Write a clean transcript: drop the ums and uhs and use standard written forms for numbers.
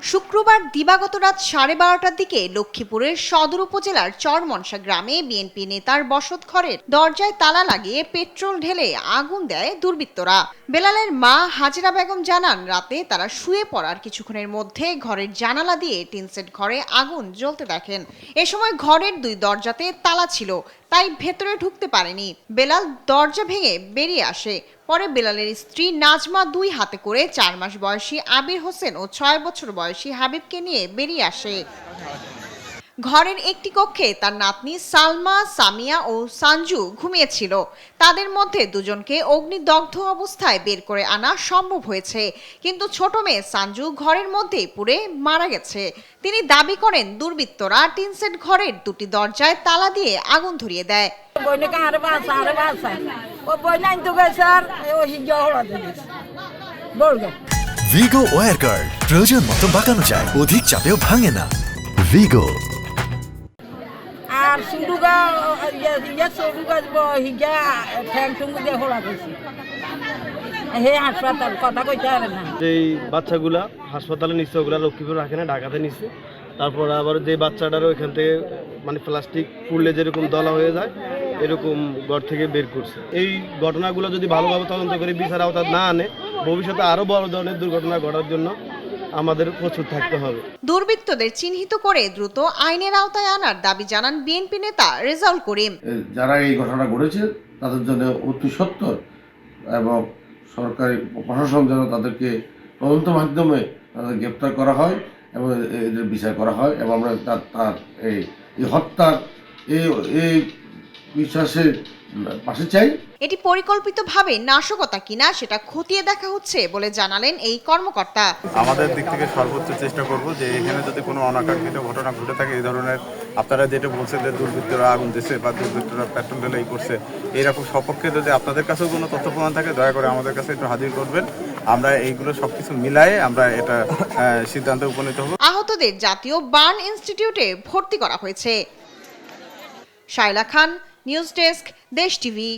শুক্রবার দিবাগত রাত 12:30টার দিকে লক্ষ্মীপুরের সদর উপজেলার চরমনসা গ্রামে বিএনপি নেতার বসতঘরের দরজায় তালা লাগিয়ে পেট্রোল ঢেলে আগুন দেয় দুর্বৃত্তরা। বেলালের মা হাজেরা বেগম জানান, রাতে তারা শুয়ে পড়ার কিছুক্ষণের মধ্যে ঘরের জানালা দিয়ে টিনসেট ঘরে আগুন জ্বলতে দেখেন। এ সময় ঘরের দুই দরজাতে তালা ছিল, তাই ভেতরে ঢুকতে পারেনি। বেলাল দরজা ভেঙে বেরিয়ে আসে। পরে বেলালের স্ত্রী নাজমা 2 হাতে করে 4 মাস বয়সী আবির হোসেন ও 6 বছর বয়সী হাবিবকে নিয়ে বেরিয়ে আসে। ঘরের একটি কক্ষে তার নাতনি সালমা, সামিয়া ও সানজু ঘুমিয়েছিল। তাদের মধ্যে দুজনকে অগ্নিদগ্ধ অবস্থায় বের করে আনা সম্ভব হয়েছে, কিন্তু ছোট মেয়ে সানজু ঘরের মধ্যেই পুড়ে মারা গেছে। তিনি দাবি করেন, দুর্বৃত্তরা টিনসেট ঘরের দুটি দরজায় তালা দিয়ে আগুন ধরিয়ে দেয়। ভিগো ওয়্যার গার্ড প্রয়োজন মতো বাঁকানো যায়, অধিক চাপেও ভাঙে না। ভিগো আর সুরুগা সুরুগা হিগা ঠ্যাং ঠুঙ্গু দিয়ে হোলা গেছে। হে হাসপাতাল কথা কইতে পারে না। যেই বাচ্চাগুলা হাসপাতালে নিচ্ছে ওগুলা লক্ষ্মীপুর রাখে না, ঢাকাতে নিচ্ছে। তারপর আবার যে বাচ্চাটারও এখান থেকে মানে প্লাস্টিক পুড়লে যেরকম দলা হয়ে যায় এরকম ঘর থেকে বের করছে। এই ঘটনাগুলো যদি ভালোভাবে তদন্ত করে বিচার আওতায় না আনে, ভবিষ্যতে আরো বড় ধরনের দুর্ঘটনা ঘটার জন্য আমাদের প্রস্তুত থাকতে হবে। দুর্বৃত্তদের চিহ্নিত করে দ্রুত আইনের আওতায় আনার দাবি জানান বিএনপি নেতা রেজাউল করিম। যারা এই ঘটনা ঘটেছে তাদের জন্য অতি সত্বর এবং সরকারি প্রশাসন যেন তাদেরকে তদন্ত মাধ্যমে তাদের গ্রেপ্তার করা হয় এবং এদের বিচার করা হয়, এবং আমরা তার এই হত্যার এই বিশ্বাসের পাশে চাই। এটি পরিকল্পিতভাবে নাশকতা কিনা সেটা খতিয়ে দেখা হচ্ছে বলে জানালেন এই কর্মকর্তা। আমাদের দিক থেকে সর্বোচ্চ চেষ্টা করব যে এখানে যদি কোনো অনাকাঙ্ক্ষিত ঘটনা ঘটে থাকে, এই ধরনের আপনারা যেটা বলছেন যে দুর্বৃত্তরা আগুন দিচ্ছে বা দুর্বৃত্তরা পেট্রোল ঢেলে এই করছে, এইরকম সপক্ষে যদি আপনাদের কাছেও কোনো তথ্য প্রমাণ থাকে দয়া করে আমাদের কাছে একটু হাজির করবেন। আমরা এইগুলো সবকিছু মিলায়ে আমরা এটা সিদ্ধান্তে উপনীত হব। আহতদের জাতীয় বার্ন ইনস্টিটিউটে ভর্তি করা হয়েছে। শায়লা খান, নিউজ ডেস্ক, দেশ টিভি।